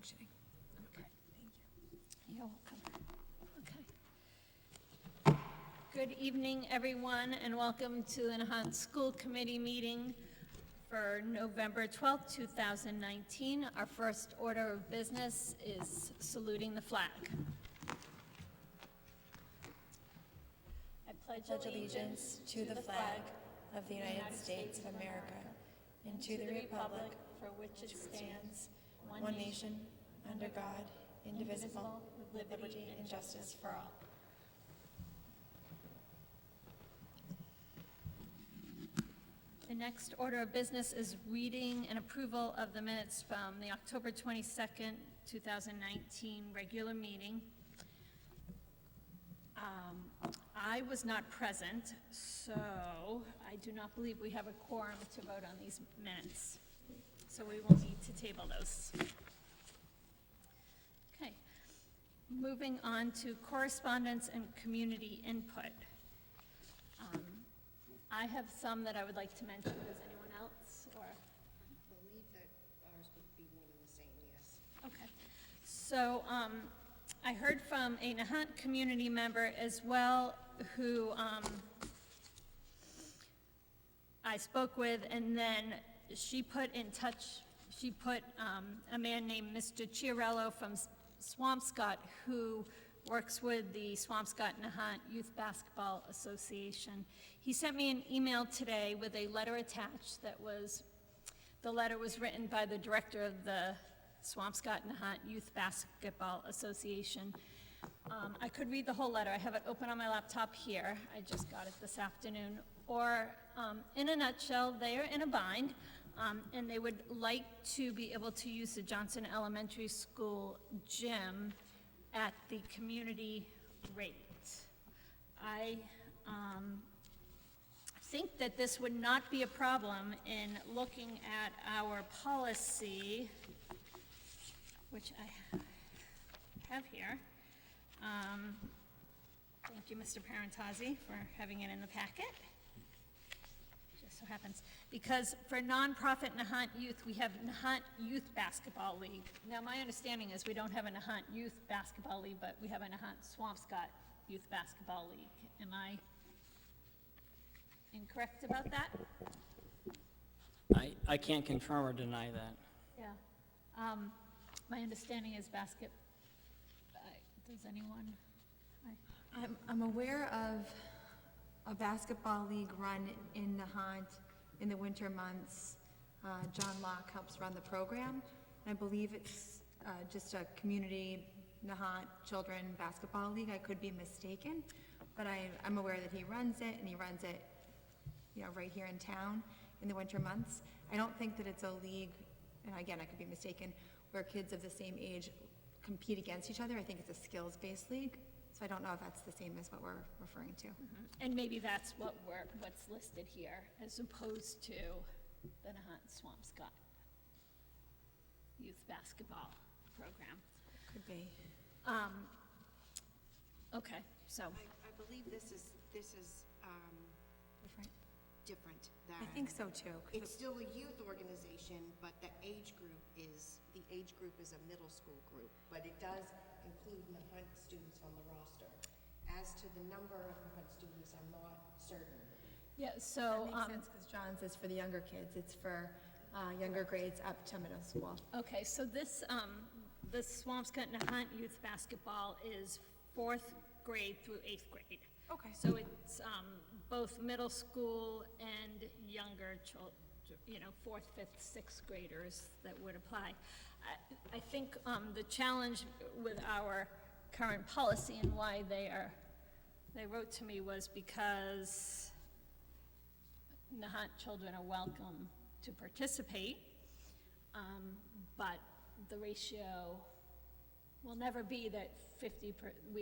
malfunctioning. Okay, thank you. You're welcome. Okay. Good evening, everyone, and welcome to the Nahant School Committee meeting for November 12th, 2019. Our first order of business is saluting the flag. I Pledge allegiance to the flag of the United States of America and to the republic for which it stands, one nation, under God, indivisible, with liberty and justice for all. The next order of business is reading and approval of the minutes from the October 22nd, 2019 regular meeting. I was not present, so I do not believe we have a quorum to vote on these minutes. So we will need to table those. Okay. Moving on to correspondence and community input. I have some that I would like to mention. Does anyone else, or? I believe that ours would be one and the same, yes. Okay. So I heard from a Nahant community member as well who I spoke with, and then she put a man named Mr. Chiarello from Swampscott who works with the Swampscott Nahant Youth Basketball Association. He sent me an email today with a letter attached the letter was written by the director of the Swampscott Nahant Youth Basketball Association. I could read the whole letter. I have it open on my laptop here. I just got it this afternoon. Or, in a nutshell, they are in a bind, and they would like to be able to use the Johnson Elementary School gym at the community rate. I think that this would not be a problem in looking at our policy, which I have here. Thank you, Mr. Parentazzi, for having it in the packet. Just so happens. Because for nonprofit Nahant Youth, we have Nahant Youth Basketball League. Now, my understanding is we don't have a Nahant Youth Basketball League, but we have a Nahant Swampscott Youth Basketball League. Am I incorrect about that? I can't confirm or deny that. Yeah. My understanding is does anyone? I'm aware of a basketball league run in Nahant in the winter months. John Locke helps run the program. I believe it's just a community Nahant children basketball league. I could be mistaken, but I'm aware that he runs it, and he runs it, right here in town in the winter months. I don't think that it's a league, and again, I could be mistaken, where kids of the same age compete against each other. I think it's a skills-based league. So I don't know if that's the same as what we're referring to. Mm-hmm. And maybe that's what's listed here, as opposed to the Nahant Swampscott Youth Basketball Program. Could be. Okay, so. I believe this is Different? different I than, think so too. it's still a youth organization, but the age group is a middle school group, but it does include Nahant students on the roster. As to the number of Nahant students, I'm not certain. Yeah, so. That makes sense, because John's is for the younger kids. It's for younger grades up to middle school. Okay, so this Swampscott Nahant Youth Basketball is 4th grade through 8th grade. Okay. So it's both middle school and younger children, 4th, 5th, 6th graders that would apply. I think the challenge with our current policy and why they wrote to me was because Nahant children are welcome to participate, but the ratio will never be that they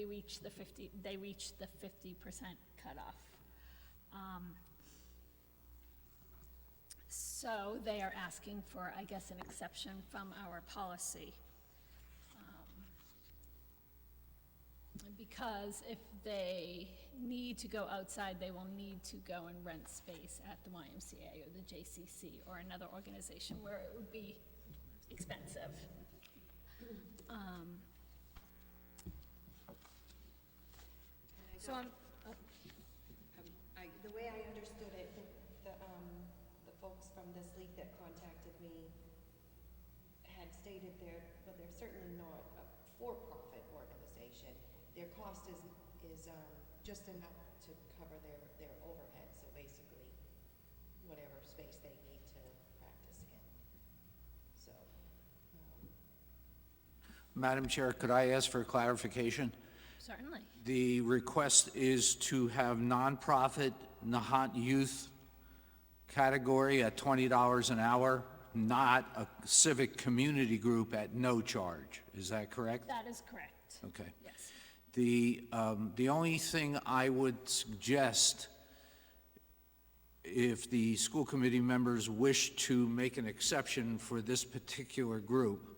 reach the 50% cutoff. So they are asking for, I guess, an exception from our policy. Because if they need to go outside, they will need to go and rent space at the YMCA or the JCC or another organization where it would be expensive. So I'm, The way I understood it, the folks from this league that contacted me had stated they're certainly not a for-profit organization. Their cost is just enough to cover their overhead, so basically, whatever space they need to practice in. So, Madam Chair, could I ask for clarification? certainly. The request is to have nonprofit Nahant Youth category at $20 an hour, not a civic community group at no charge. Is that correct? That is correct. Okay. Yes. The only thing I would suggest, if the school committee members wish to make an exception for this particular group,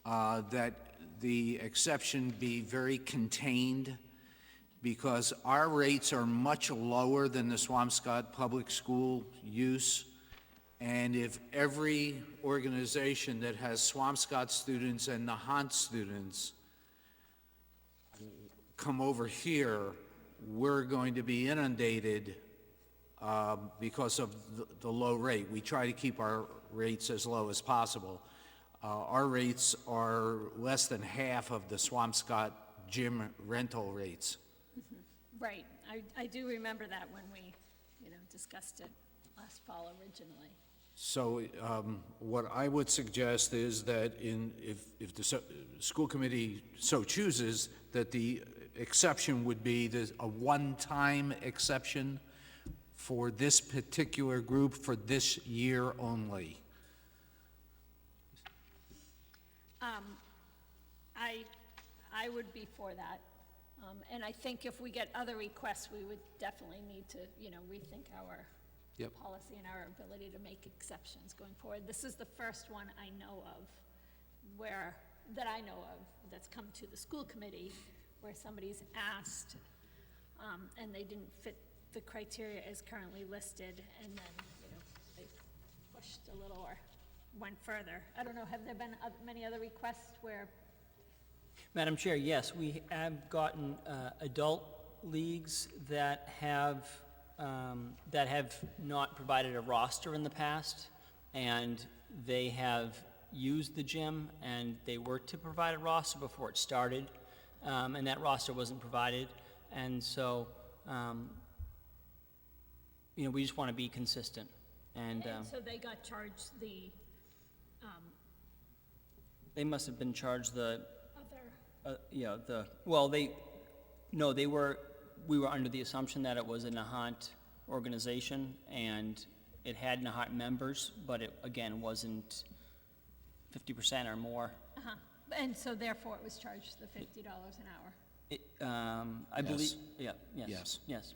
that the exception be very contained, because our rates are much lower than the Swampscott Public School use. And if every organization that has Swampscott students and Nahant students come over here, we're going to be inundated because of the low rate. We try to keep our rates as low as possible. Our rates are less than half of the Swampscott gym rental rates. Right. I do remember that when we, discussed it last fall originally. So what I would suggest is that if the school committee so chooses, that the exception would be a one-time exception for this particular group for this year only. I would be for that. And I think if we get other requests, we would definitely need to, rethink our Yep. policy and our ability to make exceptions going forward. This is the first one I know of that's come to the school committee, where somebody's asked, and they didn't fit the criteria as currently listed, and then, they pushed a little or went further. I don't know, have there been many other requests where, Madam Chair, yes, we have gotten adult leagues that have not provided a roster in the past, and they have used the gym, and they were to provide a roster before it started, and that roster wasn't provided, and so, we just want to be consistent, and and so they got charged the they must have been charged other, we were under the assumption that it was a Nahant organization, and it had Nahant members, but it, again, wasn't 50% or more. and so therefore it was charged the $50 an hour. I believe, Yes. yes. Yes.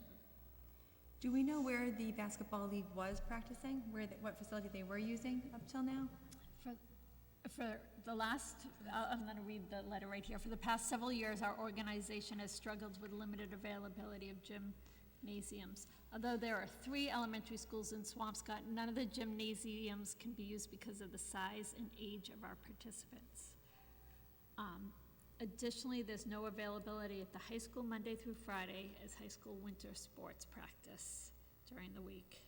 Do we know where the basketball league was practicing? What facility they were using up till now? For the last, I'm going to read the letter right here. For the past several years, our organization has struggled with limited availability of gymnasiums. Although there are 3 elementary schools in Swampscott, none of the gymnasiums can be used because of the size and age of our participants. Additionally, there's no availability at the high school Monday through Friday as high school winter sports practice during the week.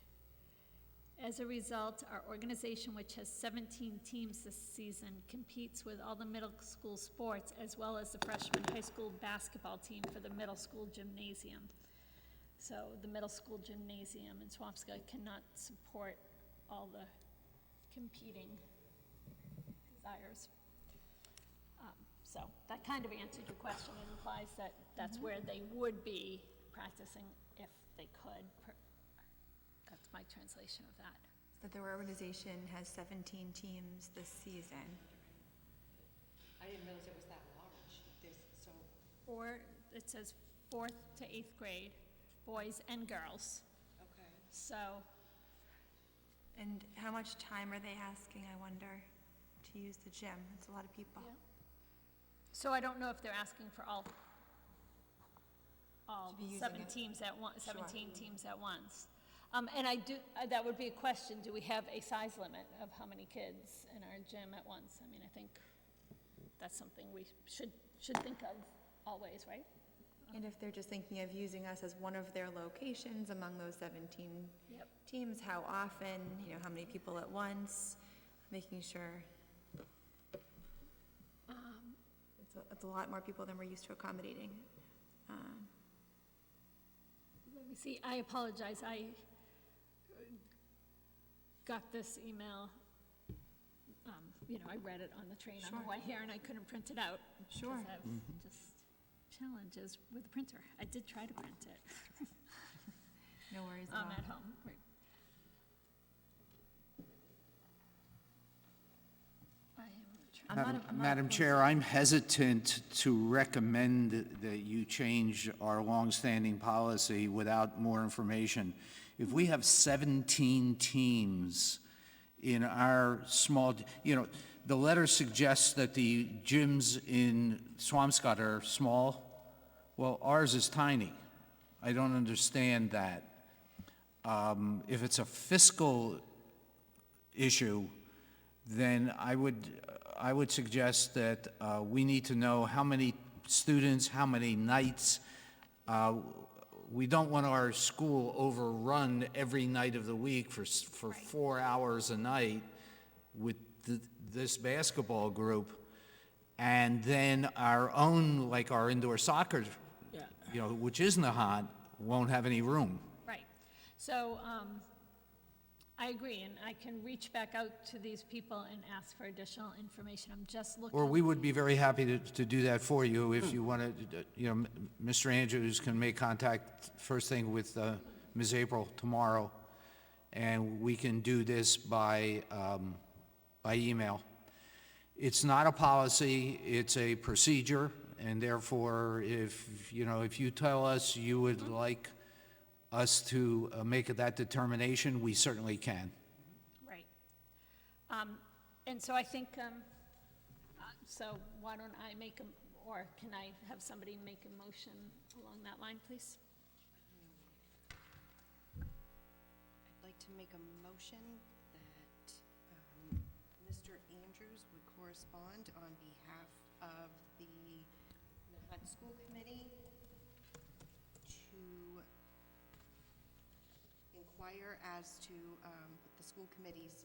As a result, our organization, which has 17 teams this season, competes with all the middle school sports as well as the freshman high school basketball team for the middle school gymnasium. So the middle school gymnasium in Swampscott cannot support all the competing desires. So that kind of answered your question. It implies that that's where they would be practicing if they could. That's my translation of that. That their organization has 17 teams this season. I didn't realize it was that large. Or it says 4th to 8th grade, boys and girls. Okay. So, And how much time are they asking, I wonder, to use the gym? It's a lot of people. yeah. So I don't know if they're asking for all To be using 7 it. teams at once, Sure. 17 teams at once. And that would be a question, do we have a size limit of how many kids in our gym at once? I mean, I think that's something we should think of always, right? And if they're just thinking of using us as one of their locations among those 17 Yep. teams, how often, how many people at once, making sure. It's a lot more people than we're used to accommodating. Let me see, I apologize, I got this email, I read it on the train on the way here, and I couldn't print it out. Sure. Because I have just challenges with the printer. I did try to print it. No worries at all. At home, right. I am trying. Madam Chair, I'm hesitant to recommend that you change our longstanding policy without more information. If we have 17 teams in our small, the letter suggests that the gyms in Swampscott are small. Well, ours is tiny. I don't understand that. If it's a fiscal issue, then I would suggest that we need to know how many students, how many nights. We don't want our school overrun every night of the week for 4 hours a night with this basketball group, and then our own, like our indoor soccer, which is Nahant, won't have any room. Right. So, I agree, and I can reach back out to these people and ask for additional information. I'm just looking. Or we would be very happy to do that for you if you want to, Mr. Andrews can make contact first thing with Ms. April tomorrow, and we can do this by email. It's not a policy, it's a procedure, and therefore, if you tell us you would like us to make that determination, we certainly can. Right. And so I think, so why don't I or can I have somebody make a motion along that line, please? I'd like to make a motion that Mr. Andrews would correspond on behalf of the Nahant School Committee to inquire as to what the school committee's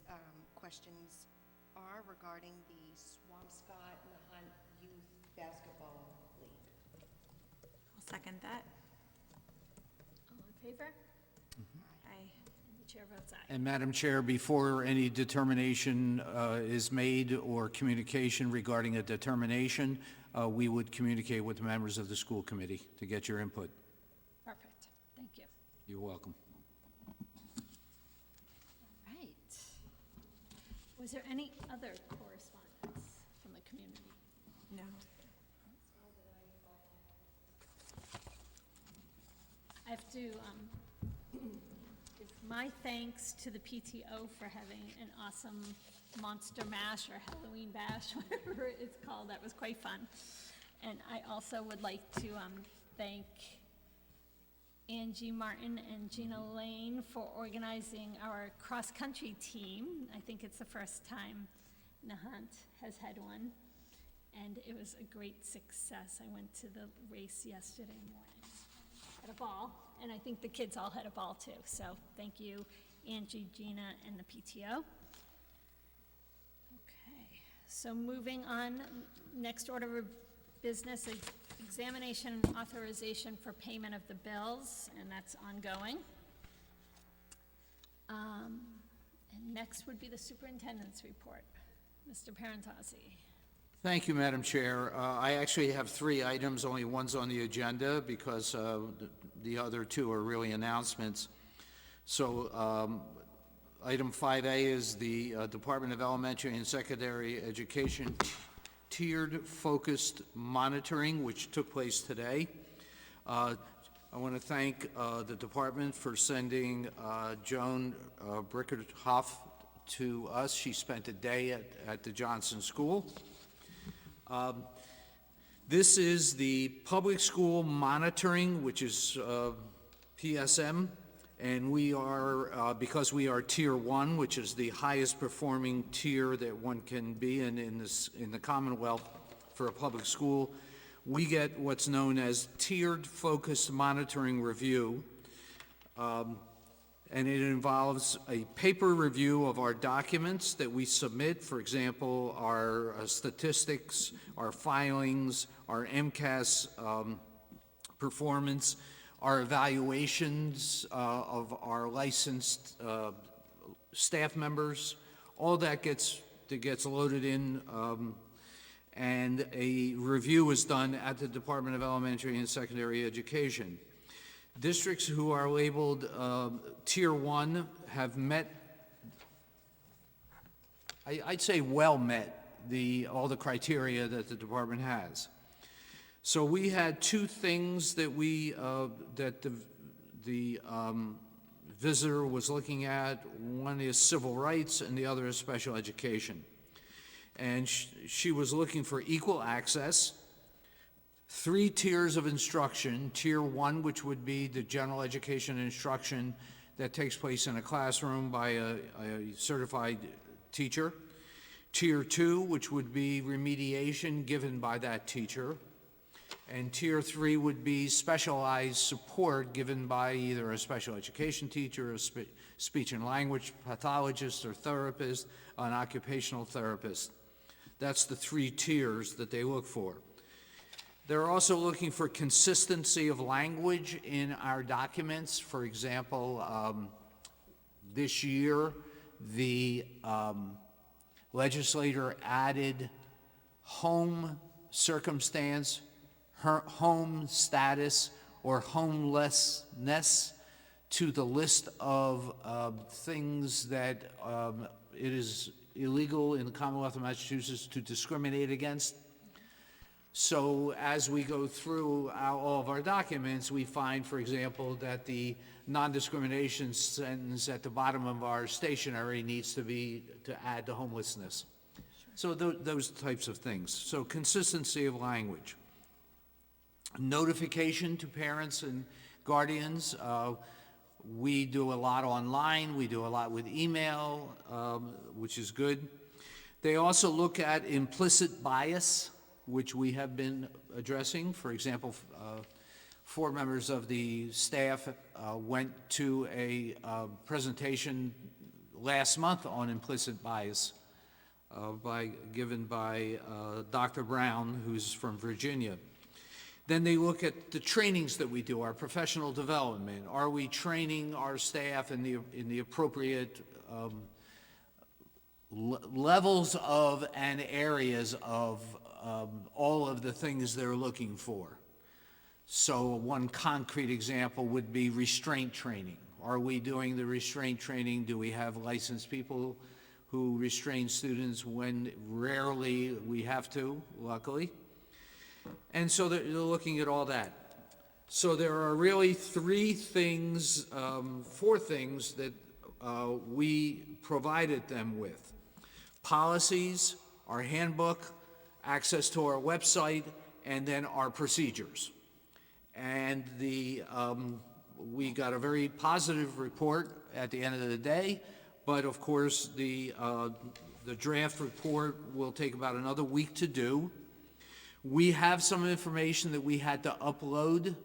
questions are regarding the Swampscott Nahant Youth Basketball League. I'll second that. All in favor? Aye. And the chair votes aye. And Madam Chair, before any determination is made or communication regarding a determination, we would communicate with the members of the school committee to get your input. Perfect. Thank you. You're welcome. Right. Was there any other correspondence from the community? No. I have to give my thanks to the PTO for having an awesome Monster Mash or Halloween Bash, whatever it's called. That was quite fun. And I also would like to thank Angie Martin and Gina Lane for organizing our cross-country team. I think it's the first time Nahant has had one, and it was a great success. I went to the race yesterday morning. Had a ball, and I think the kids all had a ball too. So thank you, Angie, Gina, and the PTO. Okay, so moving on, next order of business, examination and authorization for payment of the bills, and that's ongoing. And next would be the superintendent's report. Mr. Parentozzi. Thank you, Madam Chair. I actually have 3 items, only one's on the agenda because the other 2 are really announcements. So item 5A is the Department of Elementary and Secondary Education tiered focused monitoring, which took place today. I want to thank the department for sending Joan Brickerthoff to us. She spent a day at the Johnson School. This is the public school monitoring, which is PSM, and we are, because we are Tier 1, which is the highest performing tier that one can be in the Commonwealth, for a public school, we get what's known as tiered focused monitoring review. And it involves a paper review of our documents that we submit, for example, our statistics, our filings, our MCAS performance, our evaluations of our licensed staff members. All that gets loaded in, and a review is done at the Department of Elementary and Secondary Education. Districts who are labeled Tier 1 have met, I'd say well met, all the criteria that the department has. So we had two things that the visitor was looking at. One is civil rights and the other is special education. And she was looking for equal access, 3 tiers of instruction. Tier 1, which would be the general education instruction that takes place in a classroom by a certified teacher. Tier 2, which would be remediation given by that teacher. And Tier 3 would be specialized support given by either a special education teacher, a speech and language pathologist or therapist, an occupational therapist. That's the 3 tiers that they look for. They're also looking for consistency of language in our documents. For example, this year, the legislator added home circumstance, home status, or homelessness to the list of things that it is illegal in the Commonwealth of Massachusetts to discriminate against. So as we go through all of our documents, we find, for example, that the non-discrimination sentence at the bottom of our stationery needs to add to homelessness. So those types of things. So consistency of language. Notification to parents and guardians. We do a lot online. We do a lot with email, which is good. They also look at implicit bias, which we have been addressing. For example, 4 members of the staff went to a presentation last month on implicit bias given by Dr. Brown, who's from Virginia. Then they look at the trainings that we do, our professional development. Are we training our staff in the appropriate levels of and areas of all of the things they're looking for? So one concrete example would be restraint training. Are we doing the restraint training? Do we have licensed people who restrain students when rarely we have to, luckily? And so they're looking at all that. So there are really 4 things that we provided them with. Policies, our handbook, access to our website, and then our procedures. And we got a very positive report at the end of the day, but of course the draft report will take about another week to do. We have some information that we had to upload.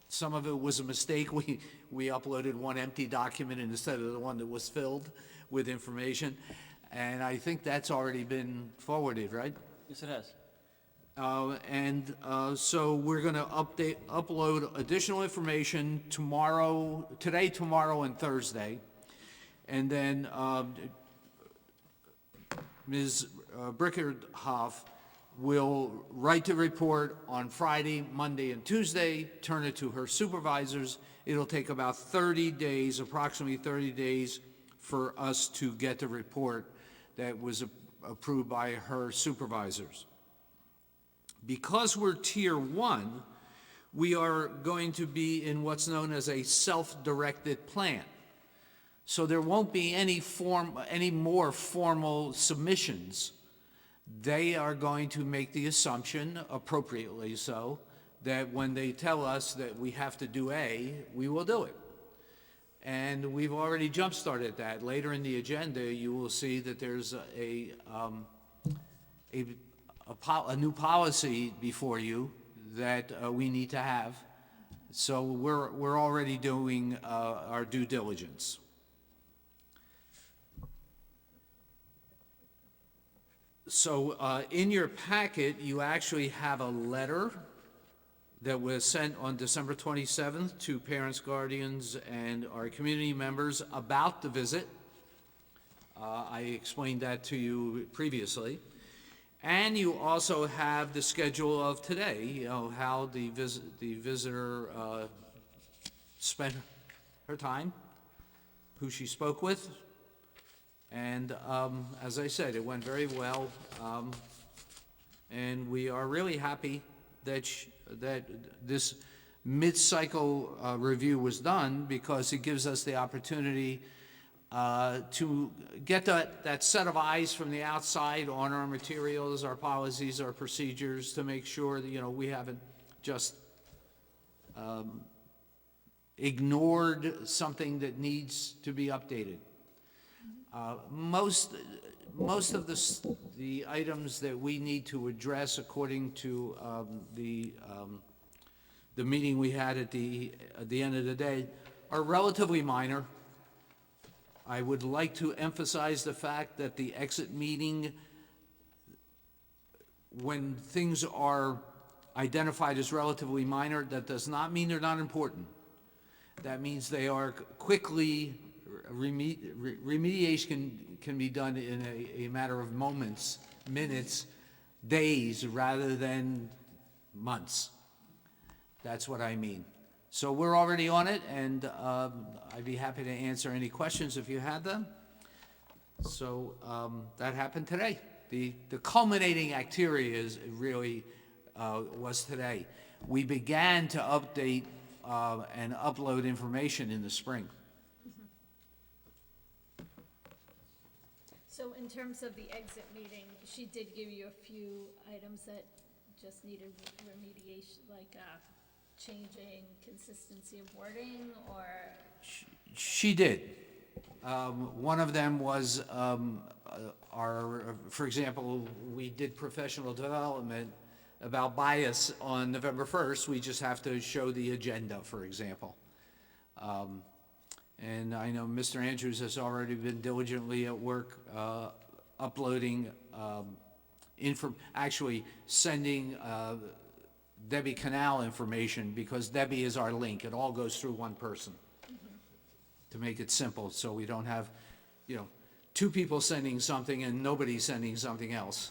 Some of it was a mistake. We uploaded one empty document instead of the one that was filled with information. And I think that's already been forwarded, right? Yes, it has. So we're going to upload additional information today, tomorrow, and Thursday. And then Ms. Brickerhoff will write the report on Friday, Monday, and Tuesday, turn it to her supervisors. It'll take about 30 days, approximately 30 days, for us to get the report that was approved by her supervisors. Because we're Tier 1, we are going to be in what's known as a self-directed plan. So there won't be any more formal submissions. They are going to make the assumption, appropriately so, that when they tell us that we have to do A, we will do it. And we've already jump-started that. Later in the agenda, you will see that there's a new policy before you that we need to have. So we're already doing our due diligence. So in your packet, you actually have a letter that was sent on December 27th to parents, guardians, and our community members about the visit. I explained that to you previously. And you also have the schedule of today, you know, how the visitor spent her time, who she spoke with. And as I said, it went very well. And we are really happy that that this mid-cycle review was done, because it gives us the opportunity to get that set of eyes from the outside on our materials, our policies, our procedures, to make sure that, you know, we haven't just ignored something that needs to be updated. Most of the items that we need to address, according to the meeting we had at the end of the day, are relatively minor. I would like to emphasize the fact that the exit meeting, when things are identified as relatively minor, that does not mean they're not important. That means they are quickly, remediation can be done in a matter of moments, minutes, days, rather than months. That's what I mean. So we're already on it, and I'd be happy to answer any questions if you had them. So that happened today. The culminating activity is really was today. We began to update and upload information in the spring. So in terms of the exit meeting, she did give you a few items that just needed remediation, like changing consistency of wording, or? She did. One of them was for example, we did professional development about bias on November 1st. We just have to show the agenda, for example. And I know Mr. Andrews has already been diligently at work uploading, actually sending Debbie Canal information, because Debbie is our link. It all goes through one person, to make it simple, so we don't have, you know, two people sending something and nobody sending something else.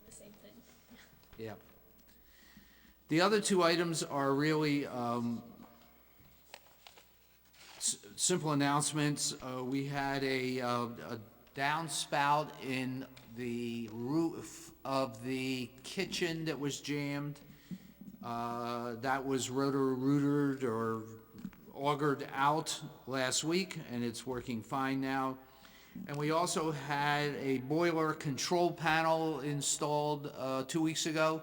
The same thing. Yeah. The other two items are really simple announcements. We had a downspout in the roof of the kitchen that was jammed. That was rotor-rooted or augered out last week, and it's working fine now. And we also had a boiler control panel installed 2 weeks ago.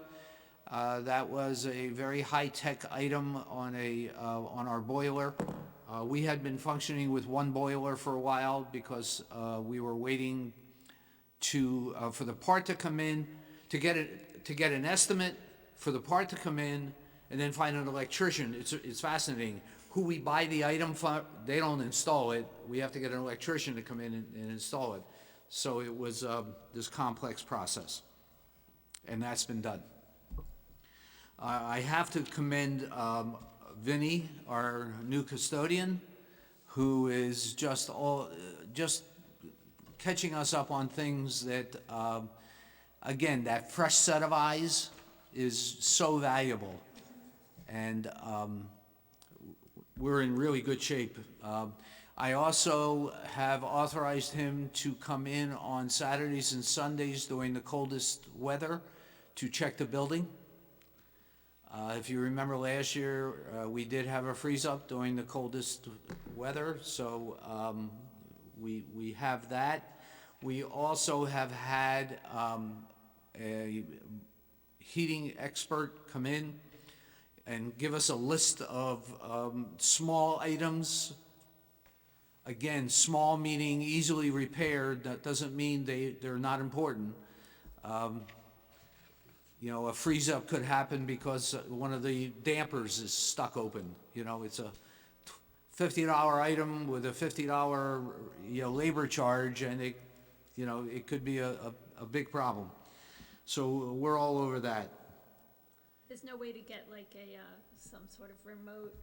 That was a very high-tech item on our boiler. We had been functioning with one boiler for a while, because we were waiting for the part to come in, to get an estimate for the part to come in, and then find an electrician. It's fascinating. Who we buy the item from, they don't install it. We have to get an electrician to come in and install it. So it was this complex process, and that's been done. I have to commend Vinny, our new custodian, who is just catching us up on things that, again, that fresh set of eyes is so valuable. And we're in really good shape. I also have authorized him to come in on Saturdays and Sundays during the coldest weather to check the building. If you remember last year, we did have a freeze-up during the coldest weather, so we have that. We also have had a heating expert come in and give us a list of small items. Again, small meaning easily repaired. That doesn't mean they're not important. You know, a freeze-up could happen because one of the dampers is stuck open. You know, it's a $50 item with a $50, you know, labor charge, and it, you know, it could be a big problem. So we're all over that. There's no way to get like a, some sort of remote,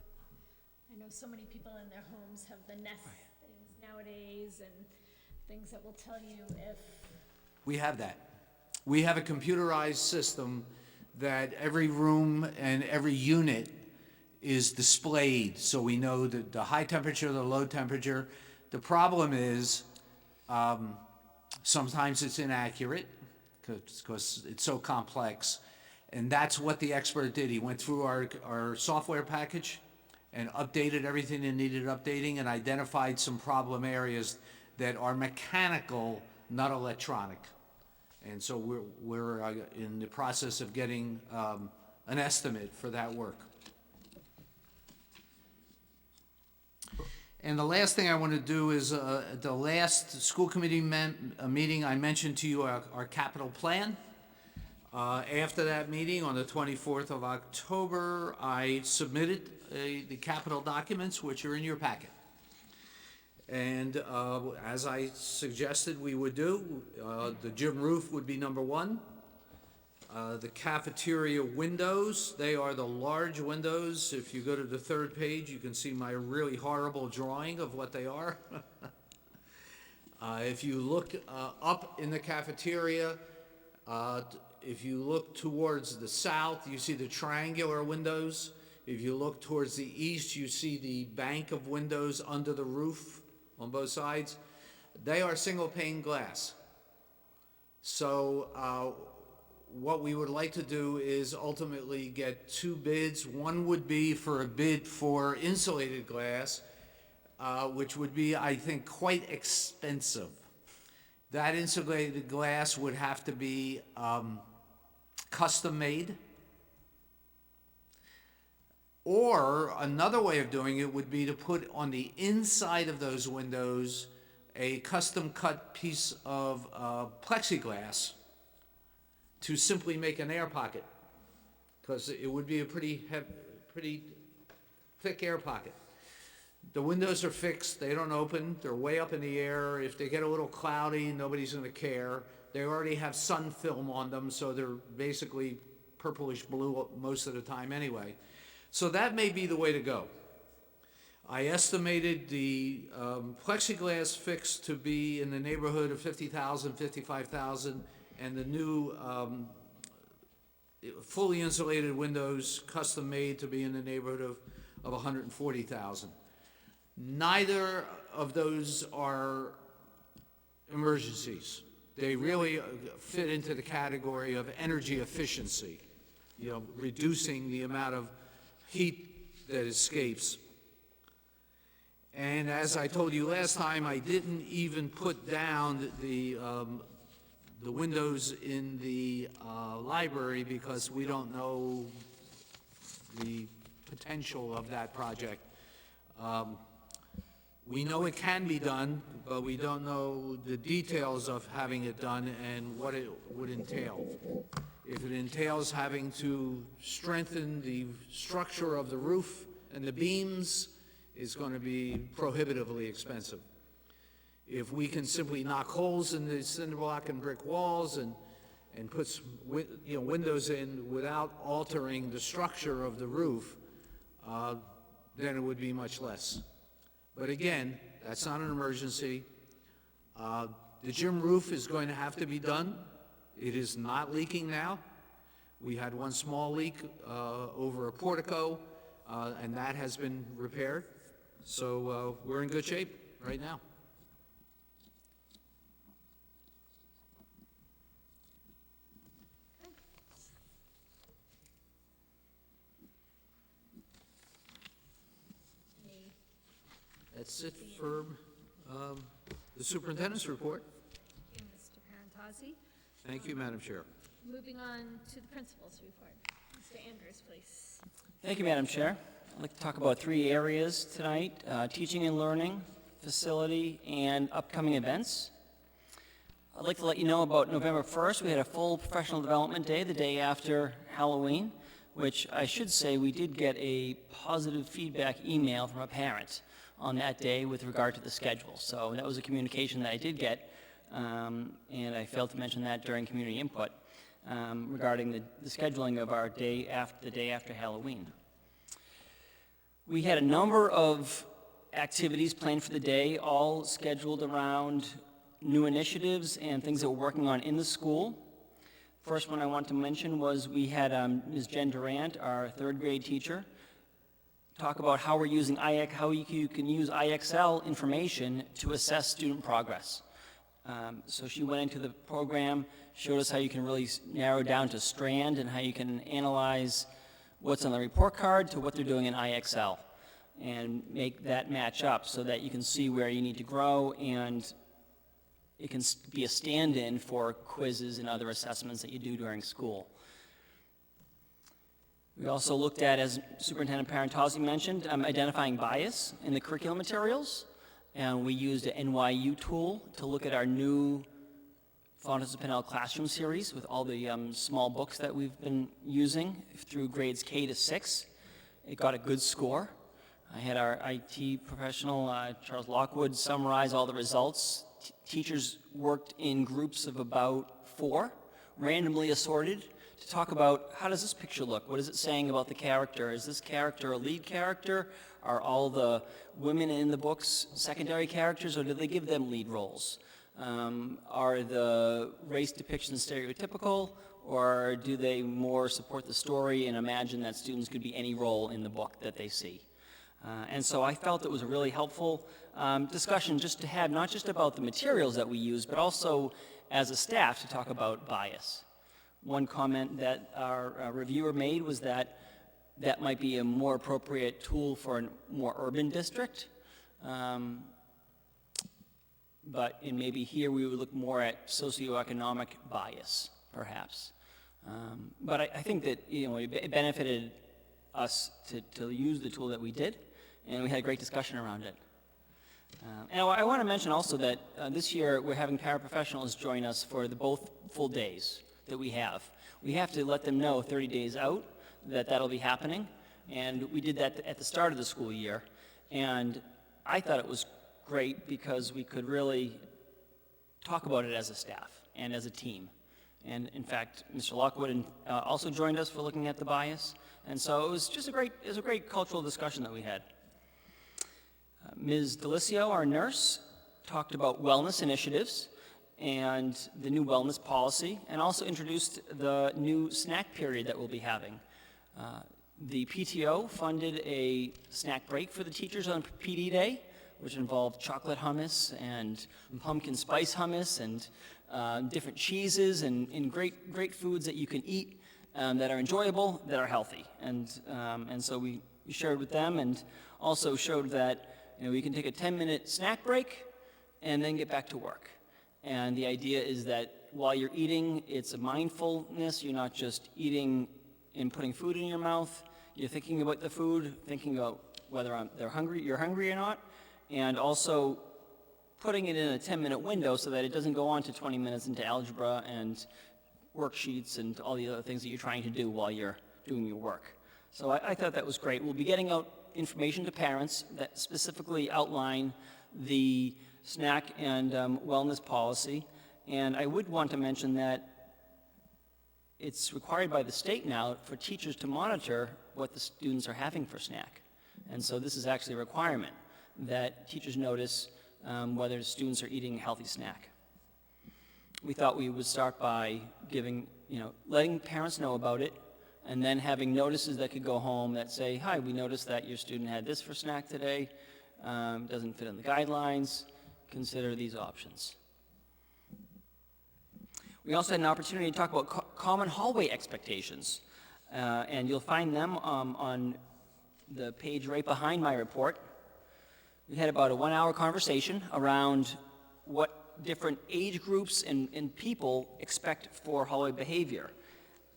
I know so many people in their homes have the Nest things nowadays and things that will tell you if. We have that. We have a computerized system that every room and every unit is displayed, so we know the high temperature, the low temperature. The problem is, sometimes it's inaccurate, because it's so complex, and that's what the expert did. He went through our software package and updated everything that needed updating and identified some problem areas that are mechanical, not electronic. And so we're in the process of getting an estimate for that work. And the last thing I want to do is, the last school committee meeting, I mentioned to you our capital plan. After that meeting, on the 24th of October, I submitted the capital documents, which are in your packet. And as I suggested we would do, the gym roof would be number one. The cafeteria windows, they are the large windows. If you go to the third page, you can see my really horrible drawing of what they are. If you look up in the cafeteria, if you look towards the south, you see the triangular windows. If you look towards the east, you see the bank of windows under the roof on both sides. They are single pane glass. So what we would like to do is ultimately get two bids. One would be for a bid for insulated glass, which would be, I think, quite expensive. That insulated glass would have to be custom made. Or another way of doing it would be to put on the inside of those windows a custom cut piece of plexiglass to simply make an air pocket, because it would be a pretty thick air pocket. The windows are fixed, they don't open, they're way up in the air. If they get a little cloudy, nobody's gonna care. They already have sun film on them, so they're basically purplish blue most of the time anyway. So that may be the way to go. I estimated the plexiglass fix to be in the neighborhood of $50,000, $55,000, and the new fully insulated windows, custom made, to be in the neighborhood of $140,000. Neither of those are emergencies. They really fit into the category of energy efficiency, you know, reducing the amount of heat that escapes. And as I told you last time, I didn't even put down the windows in the library, because we don't know the potential of that project. We know it can be done, but we don't know the details of having it done and what it would entail. If it entails having to strengthen the structure of the roof and the beams, it's going to be prohibitively expensive. If we can simply knock holes in the cinder block and brick walls and put some, windows in without altering the structure of the roof, then it would be much less. But again, that's not an emergency. The gym roof is going to have to be done. It is not leaking now. We had one small leak over a portico, and that has been repaired. So we're in good shape right now. That's it for the superintendent's report. Thank you, Mr. Parentozzi. Thank you, Madam Chair. Moving on to the principal's report. Mr. Andrews, please. Thank you, Madam Chair. I'd like to talk about three areas tonight: teaching and learning, facility, and upcoming events. I'd like to let you know about November 1st. We had a full professional development day, the day after Halloween, which I should say we did get a positive feedback email from a parent on that day with regard to the schedule. So that was a communication that I did get, and I failed to mention that during community input regarding the scheduling of our day after the day after Halloween. We had a number of activities planned for the day, all scheduled around new initiatives and things that we're working on in the school. First one I want to mention was we had Ms. Jen Durant, our third grade teacher, talk about how we're using how you can use IXL information to assess student progress. So she went into the program, showed us how you can really narrow down to strand and how you can analyze what's on the report card to what they're doing in IXL and make that match up so that you can see where you need to grow, and it can be a stand-in for quizzes and other assessments that you do during school. We also looked at, as Superintendent Parentozzi mentioned, identifying bias in the curriculum materials, and we used an NYU tool to look at our new Fountas of Pinnell classroom series with all the small books that we've been using through grades K to 6. It got a good score. I had our IT professional, Charles Lockwood, summarize all the results. Teachers worked in groups of about 4, randomly assorted, to talk about how does this picture look? What is it saying about the character? Is this character a lead character? Are all the women in the books secondary characters, or do they give them lead roles? Are the race depictions stereotypical, or do they more support the story and imagine that students could be any role in the book that they see? And so I felt it was a really helpful discussion just to have, not just about the materials that we use, but also as a staff to talk about bias. One comment that our reviewer made was that that might be a more appropriate tool for a more urban district. But in maybe here we would look more at socioeconomic bias, perhaps. But I think that it benefited us to use the tool that we did, and we had a great discussion around it. And I want to mention also that this year we're having paraprofessionals join us for both full days that we have. We have to let them know 30 days out that that'll be happening, and we did that at the start of the school year, and I thought it was great because we could really talk about it as a staff and as a team. And in fact, Mr. Lockwood also joined us for looking at the bias, and so it was just a great cultural discussion that we had. Ms. Delicio, our nurse, talked about wellness initiatives and the new wellness policy, and also introduced the new snack period that we'll be having. The PTO funded a snack break for the teachers on PD Day, which involved chocolate hummus and pumpkin spice hummus and different cheeses and great foods that you can eat that are enjoyable, that are healthy. And so we shared with them, and also showed that we can take a 10-minute snack break and then get back to work. And the idea is that while you're eating, it's a mindfulness. You're not just eating and putting food in your mouth. You're thinking about the food, thinking about whether you're hungry or not, and also putting it in a 10-minute window so that it doesn't go on to 20 minutes into algebra and worksheets and all the other things that you're trying to do while you're doing your work. So I thought that was great. We'll be getting out information to parents that specifically outline the snack and wellness policy. And I would want to mention that it's required by the state now for teachers to monitor what the students are having for snack. And so this is actually a requirement that teachers notice whether students are eating a healthy snack. We thought we would start by letting parents know about it, and then having notices that could go home that say, hi, we noticed that your student had this for snack today, doesn't fit in the guidelines, consider these options. We also had an opportunity to talk about common hallway expectations, and you'll find them on the page right behind my report. We had about a 1-hour conversation around what different age groups and people expect for hallway behavior.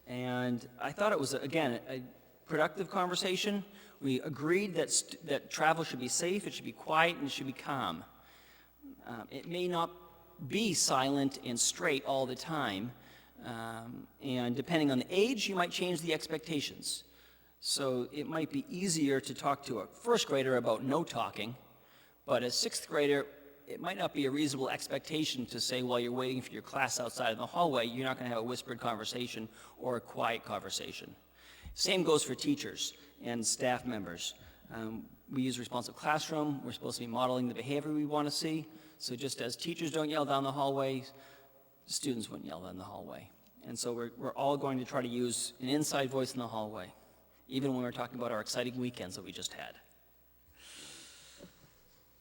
And I thought it was, again, a productive conversation. We agreed that travel should be safe, it should be quiet, and it should be calm. It may not be silent and straight all the time. And depending on the age, you might change the expectations. So it might be easier to talk to a first grader about no talking, but a sixth grader, it might not be a reasonable expectation to say while you're waiting for your class outside in the hallway, you're not going to have a whispered conversation or a quiet conversation. Same goes for teachers and staff members. We use responsive classroom. We're supposed to be modeling the behavior we want to see. So just as teachers don't yell down the hallway, students wouldn't yell down the hallway. And so we're all going to try to use an inside voice in the hallway, even when we're talking about our exciting weekends that we just had.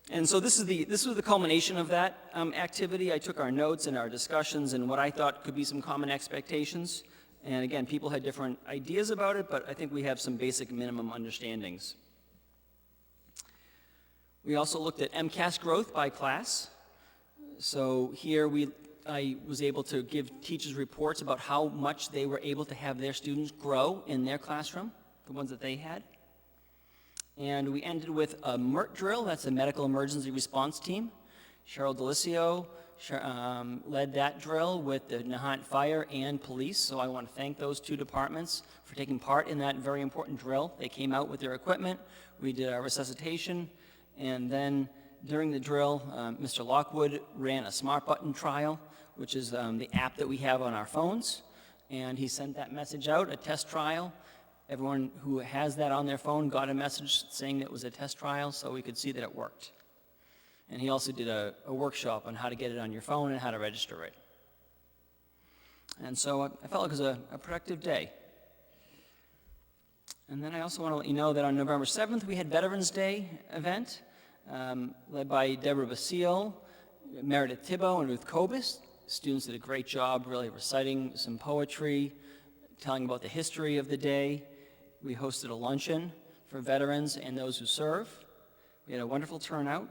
And so this was the culmination of that activity. I took our notes and our discussions and what I thought could be some common expectations. And again, people had different ideas about it, but I think we have some basic minimum understandings. We also looked at MCAS growth by class. So here I was able to give teachers reports about how much they were able to have their students grow in their classroom, the ones that they had. And we ended with a MERT drill, that's a medical emergency response team. Cheryl Delicio led that drill with the Nahant Fire and Police, so I want to thank those two departments for taking part in that very important drill. They came out with their equipment, we did our resuscitation, and then during the drill, Mr. Lockwood ran a smart button trial, which is the app that we have on our phones, and he sent that message out, a test trial. Everyone who has that on their phone got a message saying that it was a test trial, so we could see that it worked. And he also did a workshop on how to get it on your phone and how to register it. And so I felt like it was a productive day. And then I also want to let you know that on November 7th, we had Veterans Day event, led by Deborah Basile, Meredith Thibault, and Ruth Kobus. Students did a great job really reciting some poetry, telling about the history of the day. We hosted a luncheon for veterans and those who serve. We had a wonderful turnout,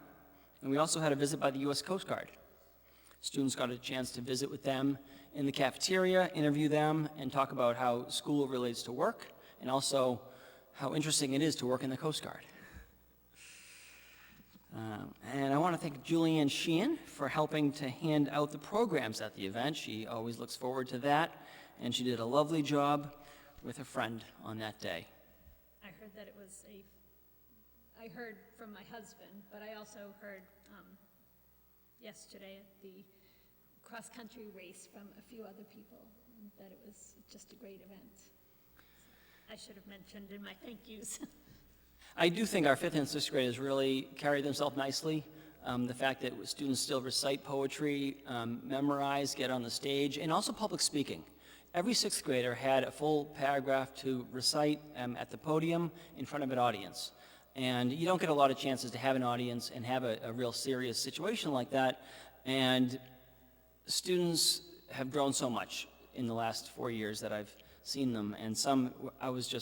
and we also had a visit by the U.S. Coast Guard. Students got a chance to visit with them in the cafeteria, interview them, and talk about how school relates to work, and also how interesting it is to work in the Coast Guard. And I want to thank Julianne Sheehan for helping to hand out the programs at the event. She always looks forward to that, and she did a lovely job with a friend on that day. I heard that it was I heard from my husband, but I also heard yesterday at the cross-country race from a few other people that it was just a great event. I should have mentioned in my thank yous. I do think our 5th and 6th graders really carried themselves nicely. The fact that students still recite poetry, memorize, get on the stage, and also public speaking. Every 6th grader had a full paragraph to recite at the podium in front of an audience. And you don't get a lot of chances to have an audience and have a real serious situation like that. And students have grown so much in the last 4 years that I've seen them. And some, it was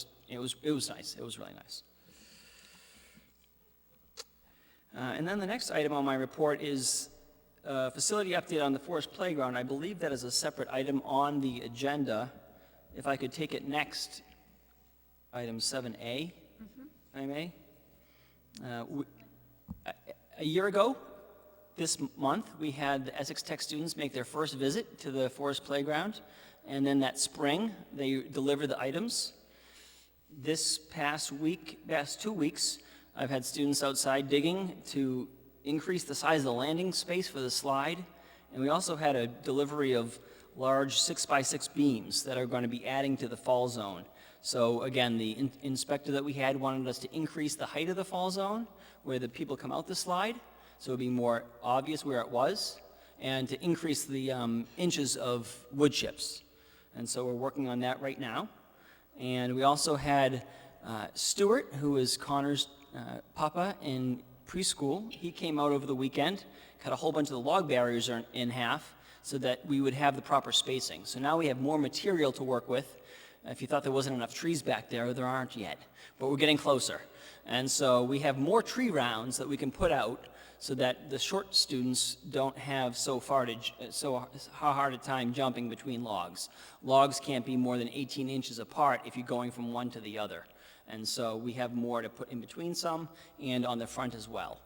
nice. It was really nice. And then the next item on my report is a facility update on the Forest Playground. I believe that is a separate item on the agenda. If I could take it next, item 7A, if I may. A year ago, this month, we had the Essex Tech students make their first visit to the Forest Playground, and then that spring, they delivered the items. This past 2 weeks, I've had students outside digging to increase the size of the landing space for the slide, and we also had a delivery of large 6x6 beams that are going to be adding to the fall zone. So again, the inspector that we had wanted us to increase the height of the fall zone where the people come out the slide, so it would be more obvious where it was, and to increase the inches of wood chips. And so we're working on that right now. And we also had Stuart, who is Connor's papa in preschool. He came out over the weekend, cut a whole bunch of the log barriers in half so that we would have the proper spacing. So now we have more material to work with. If you thought there wasn't enough trees back there aren't yet, but we're getting closer. And so we have more tree rounds that we can put out so that the short students don't have so hard a time jumping between logs. Logs can't be more than 18 inches apart if you're going from one to the other. And so we have more to put in between some and on the front as well.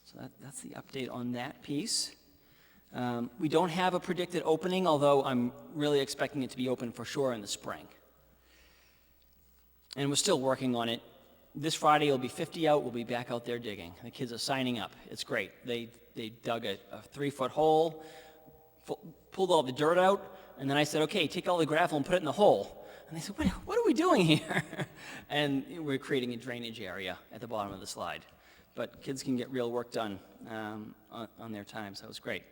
So that's the update on that piece. We don't have a predicted opening, although I'm really expecting it to be open for sure in the spring. And we're still working on it. This Friday it'll be 50 out, we'll be back out there digging. The kids are signing up, it's great. They dug a 3-foot hole, pulled all the dirt out, and then I said, okay, take all the gravel and put it in the hole. And they said, what are we doing here? And we're creating a drainage area at the bottom of the slide. But kids can get real work done on their time, so it's great.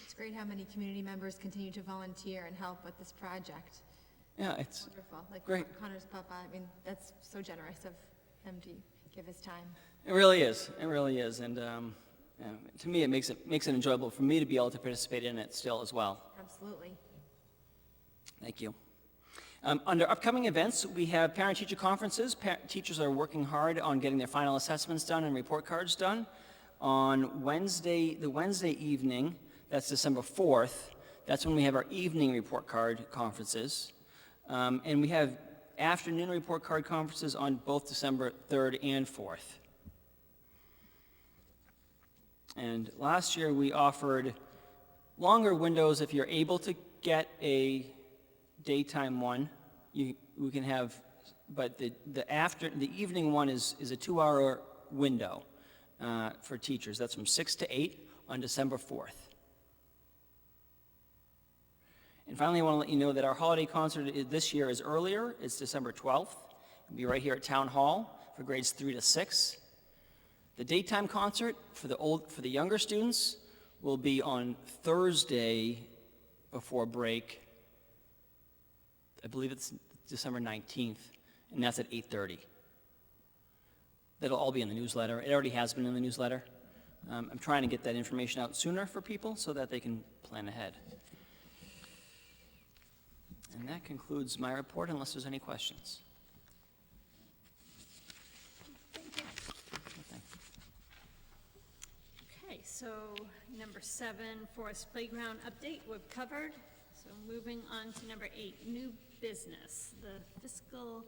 It's great how many community members continue to volunteer and help with this project. Yeah, it's Wonderful. Like great. Connor's papa, I mean, that's so generous of him to give his time. It really is. It really is. And to me, it makes it enjoyable for me to be able to participate in it still as well. Absolutely. Thank you. Under upcoming events, we have parent-teacher conferences. Teachers are working hard on getting their final assessments done and report cards done. On Wednesday, the Wednesday evening, that's December 4th, that's when we have our evening report card conferences. And we have afternoon report card conferences on both December 3rd and 4th. And last year, we offered longer windows if you're able to get a daytime one. We can have, but the evening one is a 2-hour window for teachers. That's from 6 to 8 on December 4th. And finally, I want to let you know that our holiday concert this year is earlier. It's December 12th. It'll be right here at Town Hall for grades 3 to 6. The daytime concert for the younger students will be on Thursday before break. I believe it's December 19th, and that's at 8:30. That'll all be in the newsletter. It already has been in the newsletter. I'm trying to get that information out sooner for people so that they can plan ahead. And that concludes my report, unless there's any questions. Okay, so number 7, Forest Playground update, we've covered. So moving on to number 8, new business, the fiscal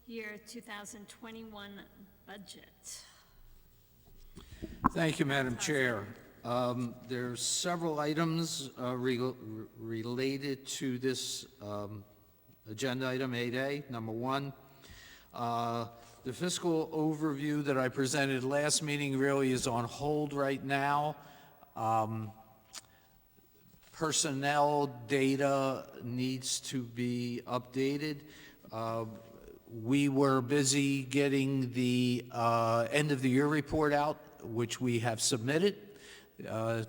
year 2021 budget. Thank you, Madam Chair. There's several items related to this agenda item 8A. Number 1, the fiscal overview that I presented last meeting really is on hold right now. Personnel data needs to be updated. We were busy getting the end of the year report out, which we have submitted. I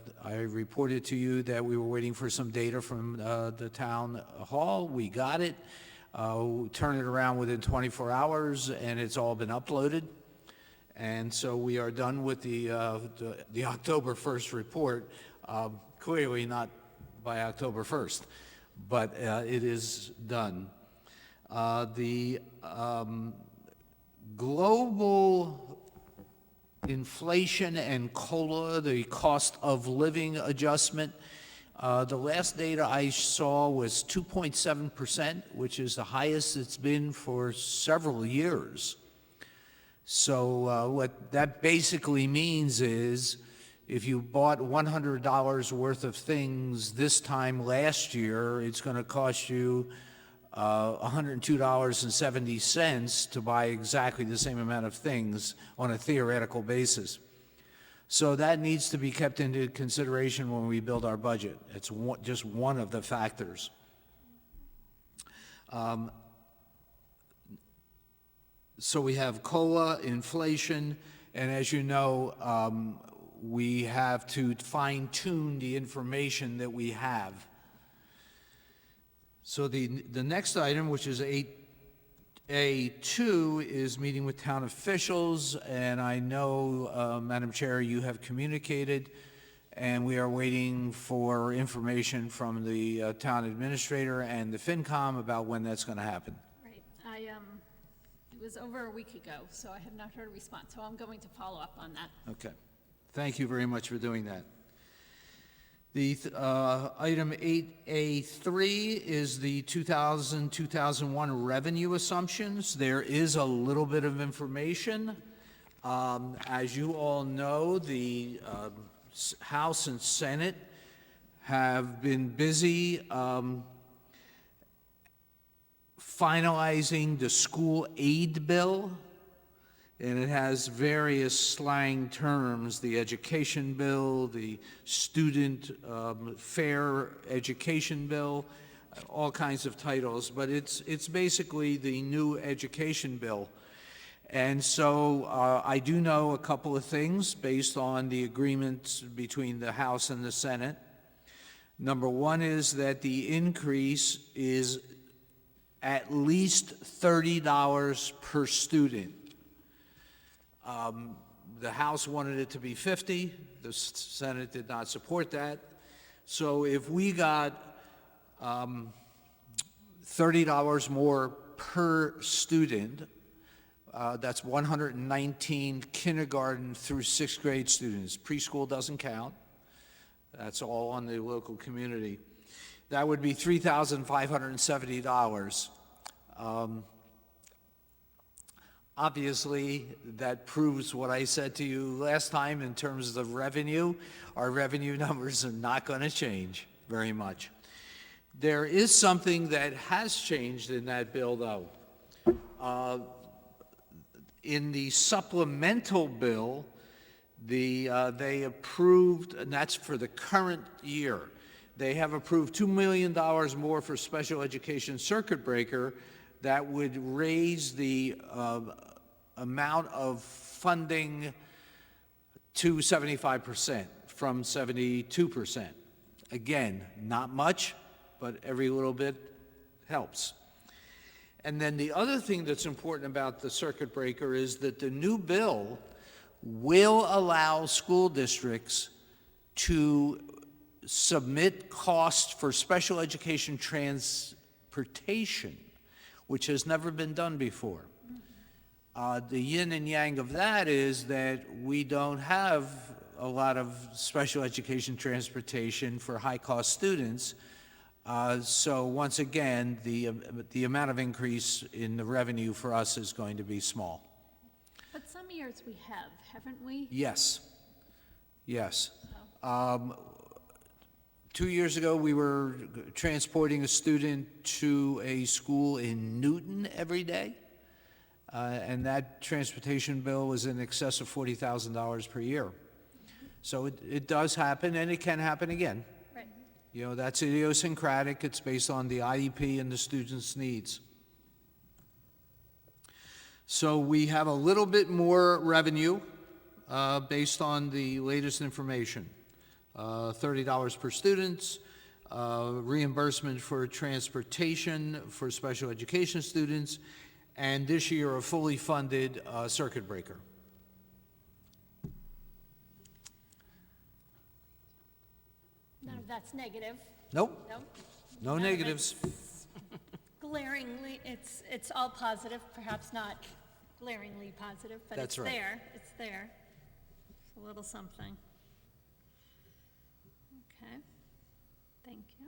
reported to you that we were waiting for some data from the town hall. We got it. Turned it around within 24 hours, and it's all been uploaded. And so we are done with the October 1st report. Clearly not by October 1st, but it is done. The global inflation and COLA, the cost of living adjustment, the last data I saw was 2.7%, which is the highest it's been for several years. So what that basically means is if you bought $100 worth of things this time last year, it's going to cost you $102.70 to buy exactly the same amount of things on a theoretical basis. So that needs to be kept into consideration when we build our budget. It's just one of the factors. So we have COLA, inflation, and as you know, we have to fine-tune the information that we have. So the next item, which is 8A2, is meeting with town officials, and I know, Madam Chair, you have communicated, and we are waiting for information from the town administrator and the FinCom about when that's going to happen. Right, it was over a week ago, so I have not heard a response, so I'm going to follow up on that. Okay. Thank you very much for doing that. The item 8A3 is the 2000-2001 revenue assumptions. There is a little bit of information. As you all know, the House and Senate have been busy finalizing the school aid bill, and it has various slang terms, the education bill, the student fair education bill, all kinds of titles, but it's basically the new education bill. And so I do know a couple of things based on the agreements between the House and the Senate. Number one is that the increase is at least $30 per student. The House wanted it to be 50. The Senate did not support that. So if we got $30 more per student, that's 119 kindergarten through 6th grade students. Preschool doesn't count. That's all on the local community. That would be $3,570. Obviously, that proves what I said to you last time in terms of revenue. Our revenue numbers are not going to change very much. There is something that has changed in that bill, though. In the supplemental bill, they approved, and that's for the current year, they have approved $2 million more for special education circuit breaker that would raise the amount of funding to 75% from 72%. Again, not much, but every little bit helps. And then the other thing that's important about the circuit breaker is that the new bill will allow school districts to submit costs for special education transportation, which has never been done before. The yin and yang of that is that we don't have a lot of special education transportation for high-cost students. So once again, the amount of increase in the revenue for us is going to be small. But some years we have, haven't we? Yes. Yes. 2 years ago, we were transporting a student to a school in Newton every day, and that transportation bill was in excess of $40,000 per year. So it does happen, and it can happen again. Right. You know, that's idiosyncratic. It's based on the IEP and the student's needs. So we have a little bit more revenue based on the latest information. $30 per student, reimbursement for transportation for special education students, and this year a fully funded circuit breaker. None of that's negative. Nope, No? no None of negatives. it's glaringly, it's all positive, perhaps not glaringly positive, but That's it's right. there. It's there. It's a little something. Okay. Thank you.